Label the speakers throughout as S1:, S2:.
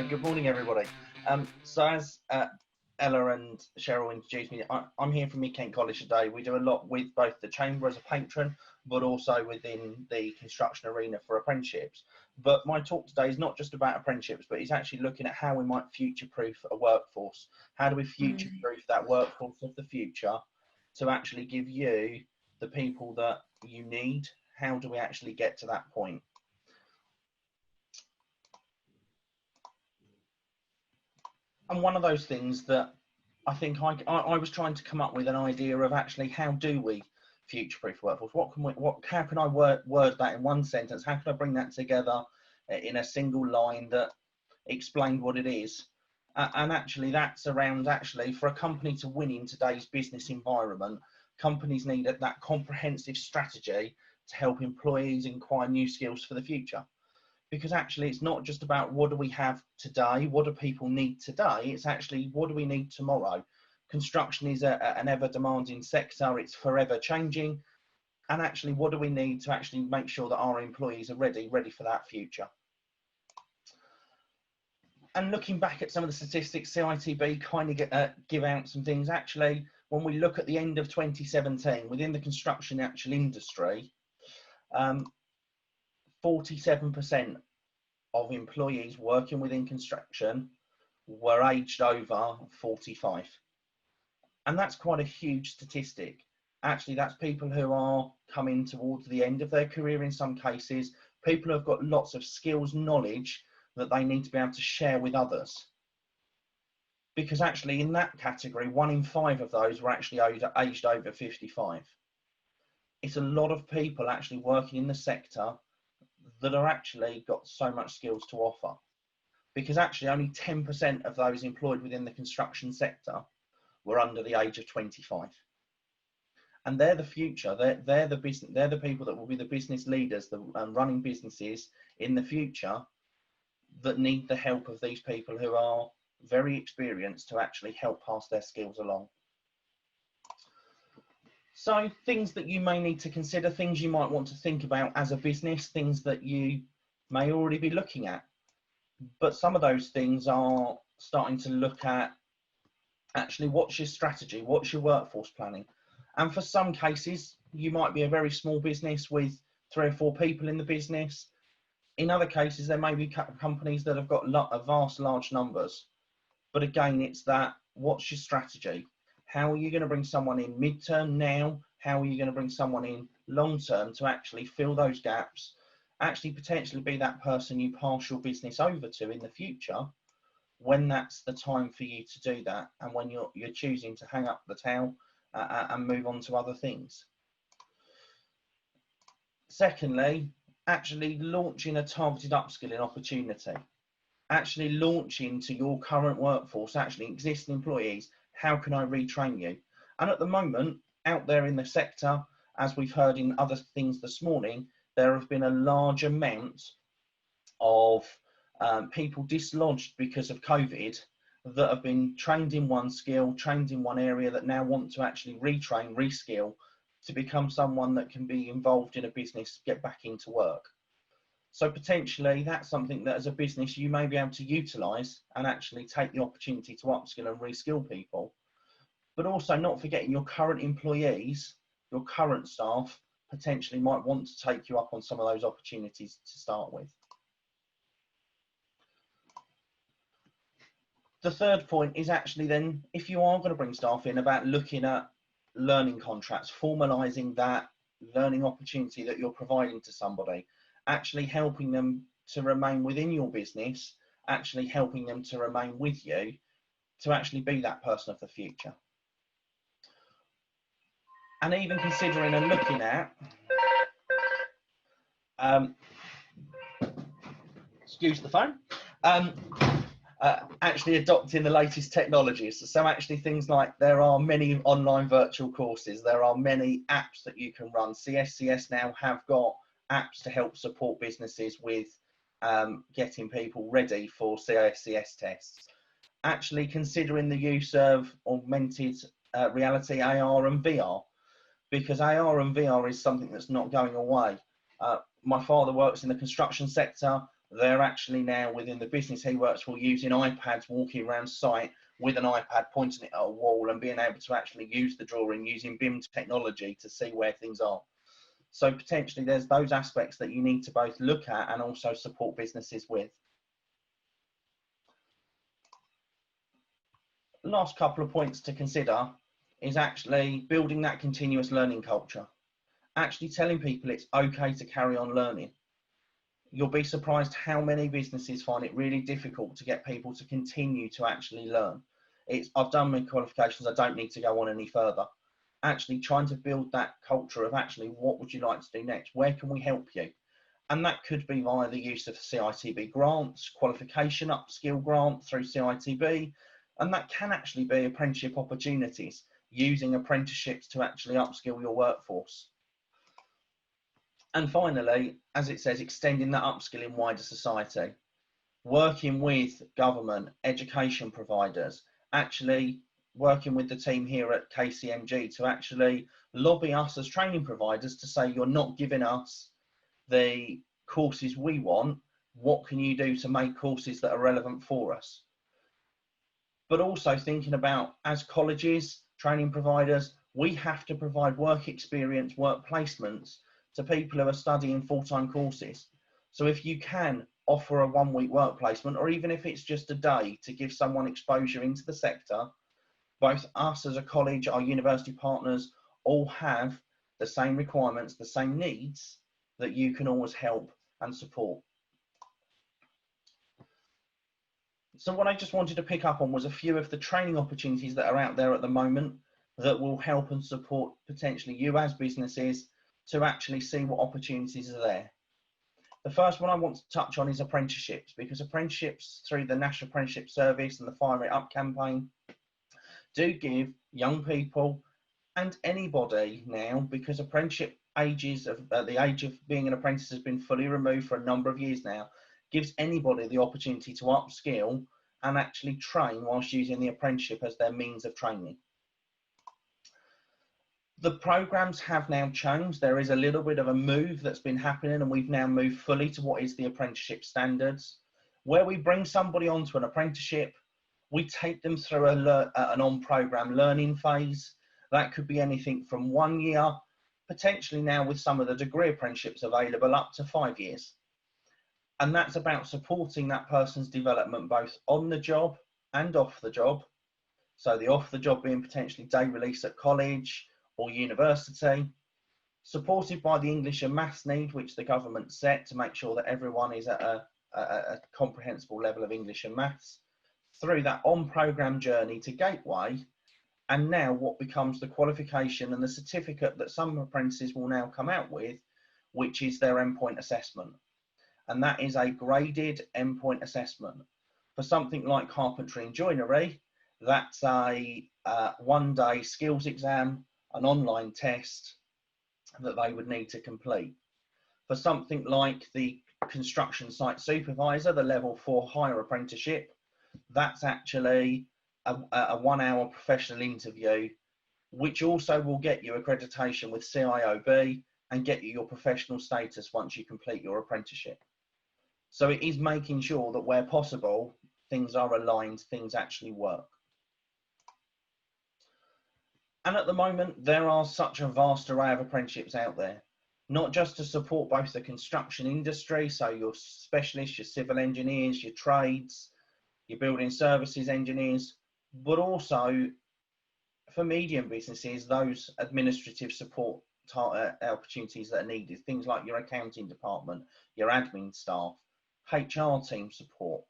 S1: Good morning, everybody. So as Ella and Cheryl introduced me, I'm here from Kent College today. We do a lot with both the Chamber as a patron, but also within the construction arena for apprenticeships. But my talk today is not just about apprenticeships, but it's actually looking at how we might future-proof a workforce. How do we future-proof that workforce of the future to actually give you the people that you need? How do we actually get to that point? And one of those things that I think I was trying to come up with an idea of actually how do we future-proof workforce? How can I word that in one sentence? How can I bring that together in a single line that explained what it is? And actually that's around for a company to win in today's business environment, companies need that comprehensive strategy to help employees acquire new skills for the future. Because actually it's not just about what do we have today, what do people need today, it's actually what do we need tomorrow. Construction is an ever demanding sector, it's forever changing, and actually what do we need to actually make sure that our employees are ready for that future. And looking back at some of the statistics, CITB kind of give out some things. Actually, when we look at the end of 2017, within the construction industry, 47% of employees working within construction were aged over 45. And that's quite a huge statistic. Actually, that's people who are coming towards the end of their career in some cases, people who have got lots of skills, knowledge that they need to be able to share with others. Because actually in that category, 1 in 5 of those were actually aged over 55. It's a lot of people actually working in the sector that are actually got so much skills to offer, because actually only 10% of those employed within the construction sector were under the age of 25, and they're the future. They're the business. They're the people that will be the business leaders, running businesses in the future, that need the help of these people who are very experienced to actually help pass their skills along. So things that you may need to consider, things you might want to think about as a business, things that you may already be looking at. But some of those things are starting to look at actually what's your strategy, what's your workforce planning. And for some cases, you might be a very small business with 3 or 4 people in the business. In other cases, there may be companies that have got vast large numbers. But again, it's that, what's your strategy? How are you going to bring someone in mid-term now? How are you going to bring someone in long-term to actually fill those gaps, actually potentially be that person you pass your business over to in the future when that's the time for you to do that, and when you're choosing to hang up the towel and move on to other things. Secondly, actually launching a targeted upskilling opportunity. Actually launching to your current workforce, actually existing employees, how can I retrain you? And at the moment, out there in the sector, as we've heard in other things this morning, there have been a large amount of people dislodged because of COVID that have been trained in one skill, trained in one area, that now want to actually retrain, reskill to become someone that can be involved in a business, get back into work. So potentially that's something that as a business you may be able to utilise and actually take the opportunity to upskill and reskill people. But also not forgetting your current employees, your current staff potentially might want to take you up on some of those opportunities to start with. The third point is actually then, if you are going to bring staff in, about looking at learning contracts, formalising that learning opportunity that you're providing to somebody, actually helping them to remain within your business, actually helping them to remain with you, to actually be that person of the future. And even considering and looking at, excuse the phone, actually adopting the latest technologies. So actually things like, there are many online virtual courses, there are many apps that you can run. CSCS now have got apps to help support businesses with getting people ready for CSCS tests. Actually considering the use of augmented reality, AR and VR, because AR and VR is something that's not going away. My father works in the construction sector. they're actually now within the business he works for using iPads, walking around site with an iPad, pointing it at a wall and being able to actually use the drawing using BIM technology to see where things are. So potentially there's those aspects that you need to both look at and also support businesses with. Last couple of points to consider is actually building that continuous learning culture. Actually telling people it's okay to carry on learning. You'll be surprised how many businesses find it really difficult to get people to continue to actually learn. I've done my qualifications, I don't need to go on any further. Actually trying to build that culture of actually what would you like to do next? Where can we help you? And that could be via the use of CITB grants, qualification upskill grant through CITB, and that can actually be apprenticeship opportunities, using apprenticeships to actually upskill your workforce. And finally, as it says, extending that upskill in wider society, working with government, education providers, actually working with the team here at KCMG to actually lobby us as training providers to say, you're not giving us the courses we want, what can you do to make courses that are relevant for us? But also thinking about, as colleges, training providers, we have to provide work experience, work placements to people who are studying full-time courses. So if you can offer a one-week work placement, or even if it's just a day to give someone exposure into the sector, both us as a college, our university partners, all have the same requirements, the same needs that you can always help and support. So what I just wanted to pick up on was a few of the training opportunities that are out there at the moment that will help and support potentially you as businesses to actually see what opportunities are there. The first one I want to touch on is apprenticeships, because apprenticeships through the National Apprenticeship Service and the Fire It Up campaign do give young people and anybody now, because apprenticeship ages of the age of being an apprentice has been fully removed for a number of years now, gives anybody the opportunity to upskill and actually train whilst using the apprenticeship as their means of training. The programs have now changed. There is a little bit of a move that's been happening, and we've now moved fully to what is the apprenticeship standards, where we bring somebody onto an apprenticeship, we take them through an on-program learning phase. That could be anything from 1 year, potentially now with some of the degree apprenticeships available, up to 5 years. And that's about supporting that person's development both on the job and off the job. So the off the job being potentially day release at college or university, supported by the English and maths need, which the government set to make sure that everyone is at a comprehensible level of English and maths, through that on-program journey to Gateway, and now what becomes the qualification and the certificate that some apprentices will now come out with, which is their endpoint assessment. And that is a graded endpoint assessment. For something like carpentry and joinery, that's a one-day skills exam, an online test that they would need to complete. For something like the construction site supervisor, the level 4 higher apprenticeship, that's actually a 1 hour professional interview, which also will get you accreditation with CIOB and get you your professional status once you complete your apprenticeship. So it is making sure that where possible, things are aligned, things actually work. And at the moment, there are such a vast array of apprenticeships out there, not just to support both the construction industry, so your specialists, your civil engineers, your trades, your building services engineers, but also for medium businesses, those administrative support opportunities that are needed, things like your accounting department, your admin staff, HR team support,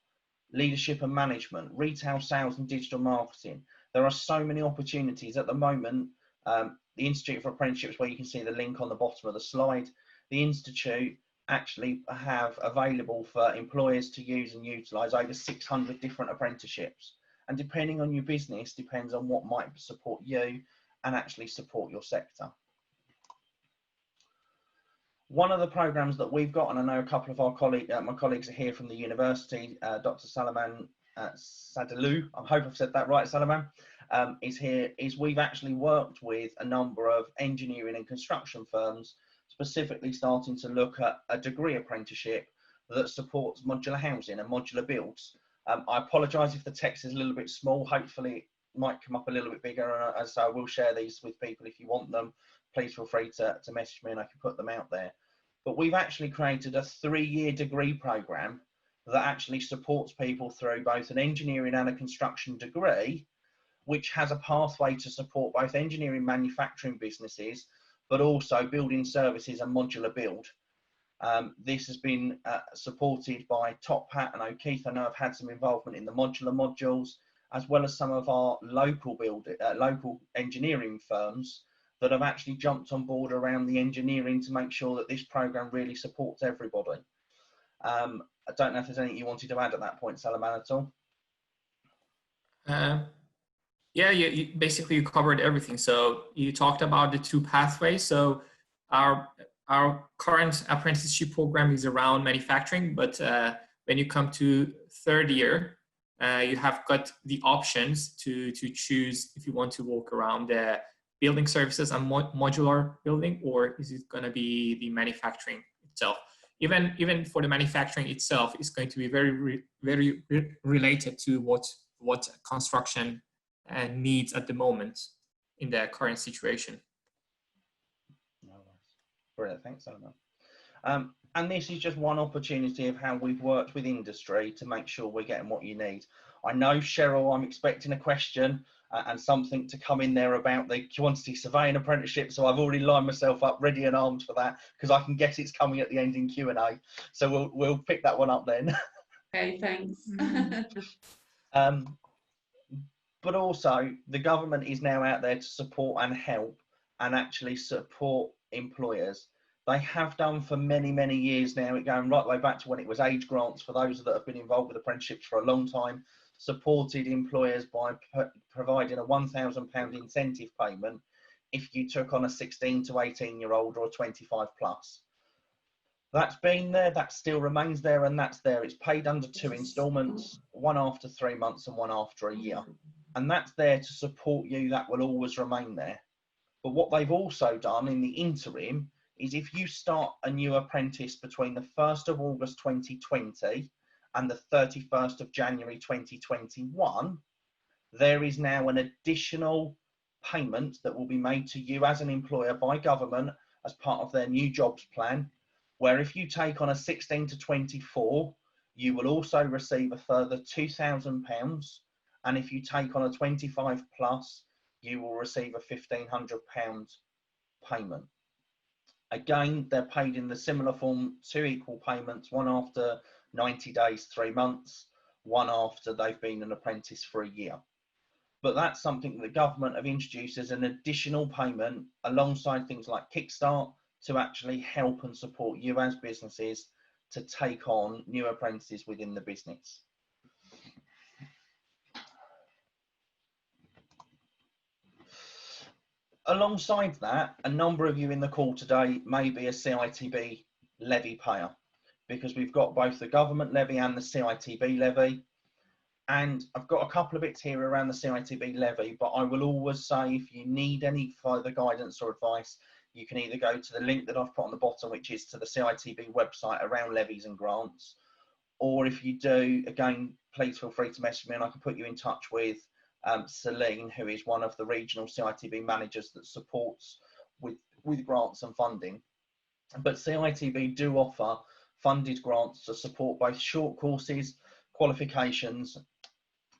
S1: leadership and management, retail sales and digital marketing. There are so many opportunities at the moment. The Institute for Apprenticeships, where you can see the link on the bottom of the slide, the Institute actually have available for employers to use and utilise over 600 different apprenticeships. And depending on your business, depends on what might support you and actually support your sector. One of the programs that we've got, and I know a couple of our my colleagues are here from the university, Dr. Salaman Sadalou, I hope I've said that right, Salaman, is here, is we've actually worked with a number of engineering and construction firms, specifically starting to look at a degree apprenticeship that supports modular housing and modular builds. I apologise if the text is a little bit small. Hopefully it might come up a little bit bigger, and as I will share these with people if you want them. Please feel free to message me and I can put them out there. But we've actually created a 3-year degree programme that actually supports people through both an engineering and a construction degree, which has a pathway to support both engineering manufacturing businesses, but also building services and modular build. This has been supported by Top Hat and O'Keefe. I know I've had some involvement in the modular modules, as well as some of our local engineering firms that have actually jumped on board around the engineering to make sure that this program really supports everybody. I don't know if there's anything you wanted to add at that point, Salaman, at all.
S2: Yeah, you basically you covered everything. So you talked about the 2 pathways. So our current apprenticeship program is around manufacturing, but when you come to 3rd year, you have got the options to choose if you want to walk around the building services and modular building, or is it going to be the manufacturing itself? Even for the manufacturing itself, it's going to be very related to what construction needs at the moment in the current situation.
S1: Brilliant, thanks, Salman. And this is just one opportunity of how we've worked with industry to make sure we're getting what you need. I know, Cheryl, I'm expecting a question and something to come in there about the quantity surveying apprenticeship, so I've already lined myself up ready and armed for that, because I can guess it's coming at the end in Q&A, so we'll pick that one up then.
S3: Okay, thanks.
S1: But also, the government is now out there to support and help and actually support employers. They have done for many, many years now, going right the way back to when it was age grants for those that have been involved with apprenticeships for a long time, supported employers by providing a £1,000 incentive payment if you took on a 16 to 18-year-old or a 25 plus. That's been there, that still remains there, and that's there. It's paid under 2 instalments, one after 3 months and one after a year. And that's there to support you. That will always remain there. But what they've also done in the interim is if you start a new apprentice between the 1st of August 2020 and the 31st of January 2021, there is now an additional payment that will be made to you as an employer by government as part of their new jobs plan, where if you take on a 16 to 24, you will also receive a further £2,000. And if you take on a 25 plus, you will receive a £1,500 payment. Again, they're paid in the similar form, 2 equal payments, one after 90 days, 3 months, one after they've been an apprentice for a year. But that's something that the government have introduced as an additional payment alongside things like Kickstart to actually help and support you as businesses to take on new apprentices within the business. Alongside that, a number of you in the call today may be a CITB levy payer, because we've got both the government levy and the CITB levy. And I've got a couple of bits here around the CITB levy, but I will always say if you need any further guidance or advice, you can either go to the link that I've put on the bottom, which is to the CITB website around levies and grants. Or if you do, again, please feel free to message me and I can put you in touch with Celine, who is one of the regional CITB managers that supports with grants and funding. But CITB do offer funded grants to support both short courses, qualifications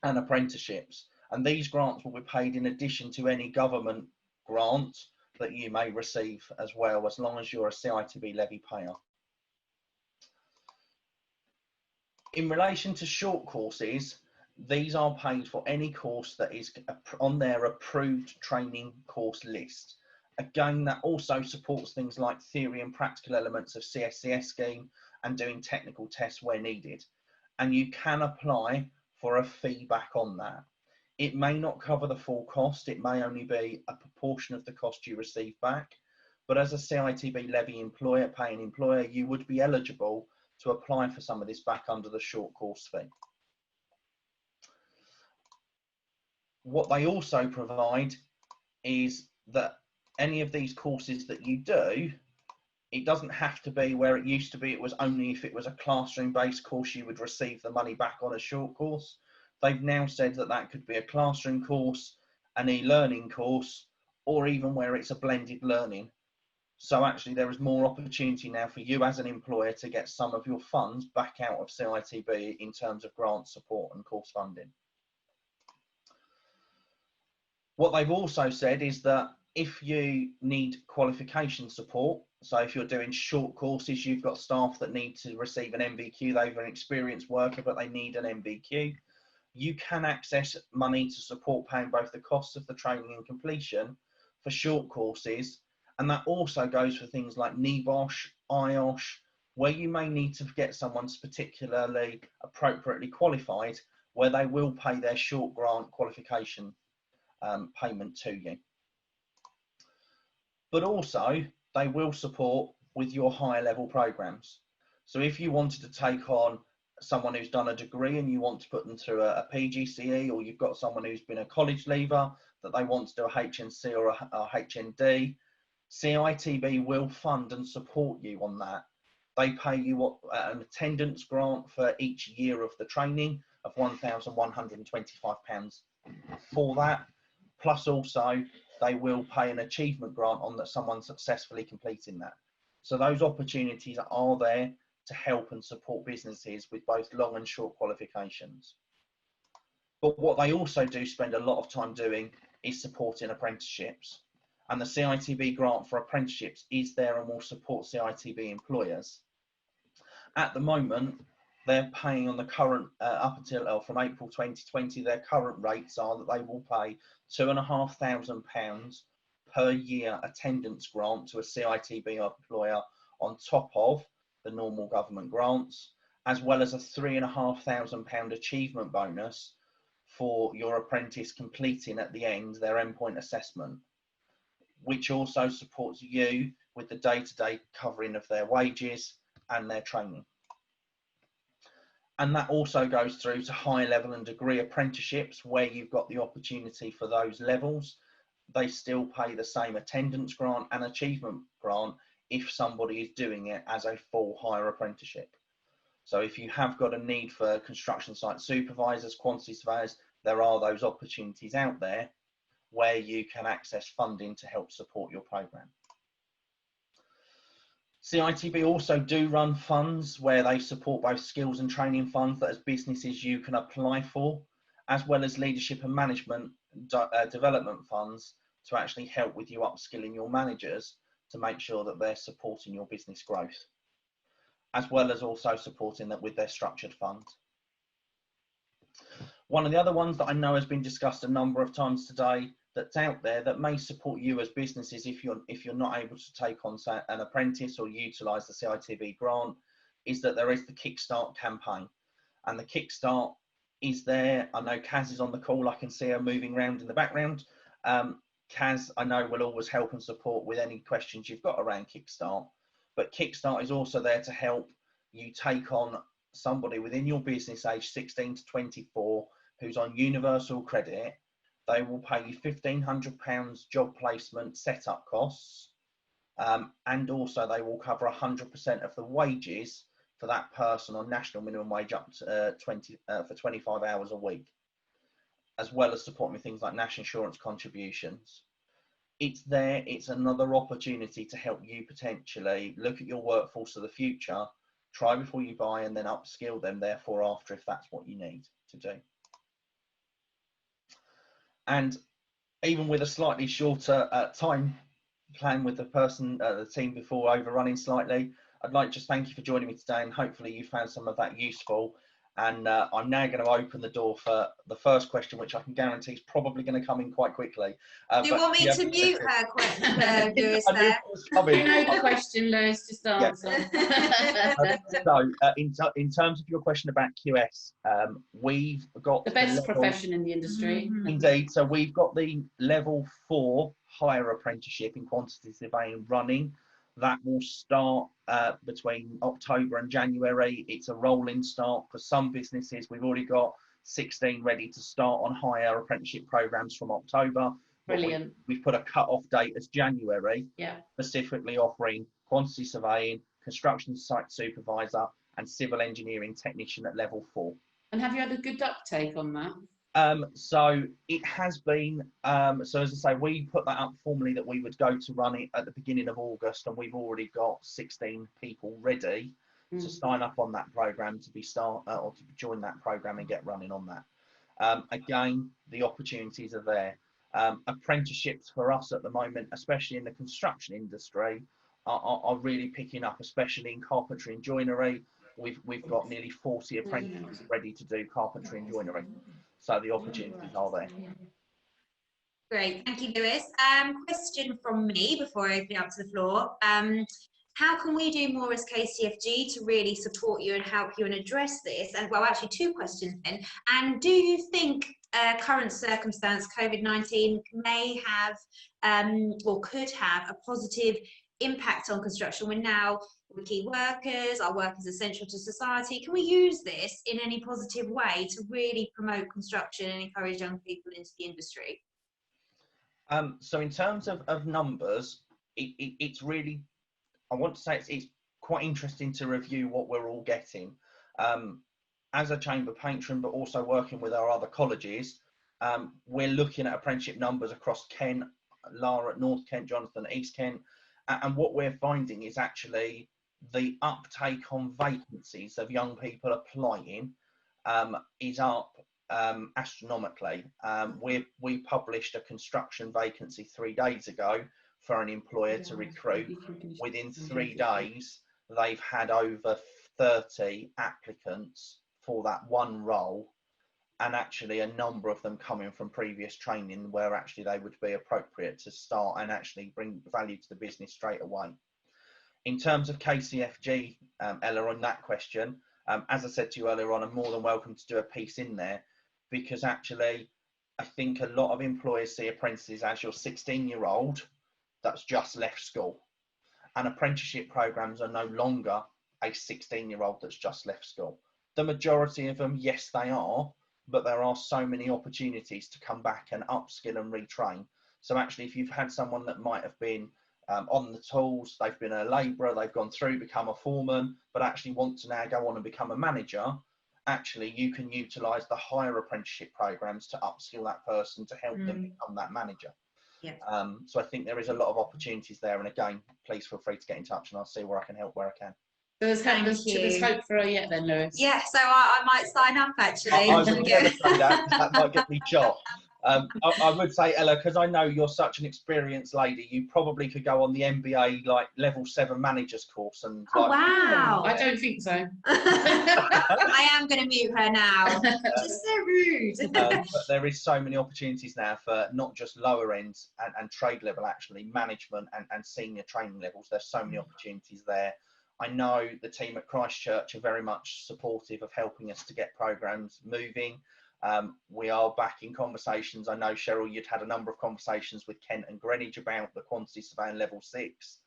S1: and apprenticeships. And these grants will be paid in addition to any government grant that you may receive as well, as long as you're a CITB levy payer. In relation to short courses, these are paid for any course that is on their approved training course list. Again, that also supports things like theory and practical elements of CSCS scheme and doing technical tests where needed. And you can apply for a fee back on that. It may not cover the full cost. It may only be a proportion of the cost you receive back. But as a CITB levy employer, paying employer, you would be eligible to apply for some of this back under the short course fee. What they also provide is that any of these courses that you do, it doesn't have to be where it used to be. It was only if it was a classroom-based course you would receive the money back on a short course. They've now said that that could be a classroom course, an e-learning course, or even where it's a blended learning. So actually there is more opportunity now for you as an employer to get some of your funds back out of CITB in terms of grant support and course funding. What they've also said is that if you need qualification support, so if you're doing short courses, you've got staff that need to receive an MVQ, they've an experienced worker, but they need an MVQ, you can access money to support paying both the costs of the training and completion for short courses. And that also goes for things like NEBOSH, IOSH, where you may need to get someone particularly appropriately qualified, where they will pay their short grant qualification payment to you. But also they will support with your higher level programs. So if you wanted to take on someone who's done a degree and you want to put them through a PGCE, or you've got someone who's been a college leaver that they want to do a HNC or a HND, CITB will fund and support you on that. They pay you an attendance grant for each year of the training of £1,125 for that. Plus also they will pay an achievement grant on that someone successfully completing that. So those opportunities are there to help and support businesses with both long and short qualifications. But what they also do spend a lot of time doing is supporting apprenticeships. And the CITB grant for apprenticeships is there and will support CITB employers. At the moment, they're paying on the current, up until from April 2020, their current rates are that they will pay £2,500 per year attendance grant to a CITB employer on top of the normal government grants, as well as a £3,500 achievement bonus for your apprentice completing at the end their endpoint assessment, which also supports you with the day-to-day covering of their wages and their training. And that also goes through to high level and degree apprenticeships, where you've got the opportunity for those levels. They still pay the same attendance grant and achievement grant if somebody is doing it as a full hire apprenticeship. So if you have got a need for construction site supervisors, quantity surveyors, there are those opportunities out there where you can access funding to help support your program. CITB also do run funds where they support both skills and training funds that as businesses you can apply for, as well as leadership and management development funds to actually help with you upskilling your managers to make sure that they're supporting your business growth, as well as also supporting that with their structured funds. One of the other ones that I know has been discussed a number of times today that's out there that may support you as businesses if you're not able to take on, say, an apprentice or utilise the CITB grant, is that there is the Kickstart campaign. And the Kickstart is there. I know Kaz is on the call. I can see her moving around in the background. Kaz, I know, will always help and support with any questions you've got around Kickstart. But Kickstart is also there to help you take on somebody within your business age 16 to 24 who's on universal credit. They will pay you £1,500 job placement setup costs, and also they will cover 100% of the wages for that person on national minimum wage up to for 25 hours a week, as well as supporting with things like national insurance contributions. It's there, it's another opportunity to help you potentially look at your workforce of the future, try before you buy, and then upskill them therefore after if that's what you need to do. And even with a slightly shorter time plan with the team before overrunning slightly, I'd like to just thank you for joining me today, and hopefully you found some of that useful. And I'm now going to open the door for the first question, which I can guarantee is probably going to come in quite quickly.
S3: Do you want me to mute her question, Lewis?
S4: You know the question, Lewis, just answer.
S1: So, in terms of your question about QS, we've got
S4: the best profession in the industry.
S1: Indeed. So we've got the level 4 higher apprenticeship in quantity surveying running. That will start between October and January. It's a rolling start for some businesses. We've already got 16 ready to start on higher apprenticeship programs from October.
S4: Brilliant.
S1: We've put a cut-off date as January,
S4: yeah,
S1: specifically offering quantity surveying, construction site supervisor, and civil engineering technician at level 4.
S4: And have you had a good uptake on that?
S1: So it has been, so as I say, we put that up formally that we would go to run it at the beginning of August, and we've already got 16 people ready to sign up on that program to be or to join that program and get running on that. Again, the opportunities are there. Apprenticeships for us at the moment, especially in the construction industry, are really picking up, especially in carpentry and joinery. We've got nearly 40 apprentices ready to do carpentry and joinery. So the opportunities are there.
S3: Great, thank you, Lewis. Question from me before I open it up to the floor. How can we do more as KCFG to really support you and help you and address this? And well, actually 2 questions then. And do you think current circumstance, COVID-19, may have or could have a positive impact on construction? We're now key workers, our work is essential to society. Can we use this in any positive way to really promote construction and encourage young people into the industry?
S1: So in terms of numbers, it's really, I want to say it's quite interesting to review what we're all getting. As a chamber patron, but also working with our other colleges, we're looking at apprenticeship numbers across Kent, Lara at North Kent, Jonathan at East Kent, and what we're finding is actually the uptake on vacancies of young people applying is up astronomically. We published a construction vacancy 3 days ago for an employer to recruit. Within 3 days, they've had over 30 applicants for that one role, and actually a number of them coming from previous training where actually they would be appropriate to start and actually bring value to the business straight away. In terms of KCFG, Ella, on that question, as I said to you earlier on, I'm more than welcome to do a piece in there, because actually I think a lot of employers see apprentices as your 16-year-old that's just left school, and apprenticeship programs are no longer a 16-year-old that's just left school. The majority of them, yes, they are, but there are so many opportunities to come back and upskill and retrain. So actually, if you've had someone that might have been on the tools, they've been a labourer, they've gone through, become a foreman, but actually want to now go on and become a manager, actually you can utilise the higher apprenticeship programs to upskill that person to help them become that manager.
S3: Yeah.
S1: So I think there is a lot of opportunities there, and again, please feel free to get in touch and I'll see where I can help where I can.
S4: There's hope for her yet then, Lewis?
S3: Yeah, so I might sign up actually.
S1: I would never say that, that might get me shot. I would say, Ella, because I know you're such an experienced lady, you probably could go on the MBA like level 7 managers course and
S3: Oh, wow.
S4: I don't think so.
S3: I am going to mute her now. Just so rude.
S1: But there is so many opportunities now for not just lower ends and trade level, actually management and senior training levels. There's so many opportunities there. I know the team at Christchurch are very much supportive of helping us to get programs moving. We are back in conversations. I know, Cheryl, you'd had a number of conversations with Kent and Greenwich about the quantity surveying level 6,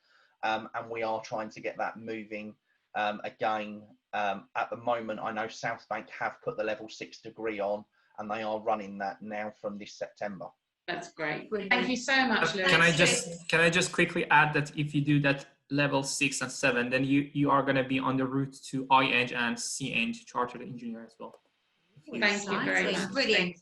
S1: and we are trying to get that moving again. At the moment, I know Southbank have put the level 6 degree on, and they are running that now from this September.
S4: That's great. Thank you so much, Lewis.
S2: Can I just quickly add that if you do that level 6 and 7, then you are going to be on the route to iEng and CEng chartered engineer as well.
S4: Thank you very much.
S3: Brilliant.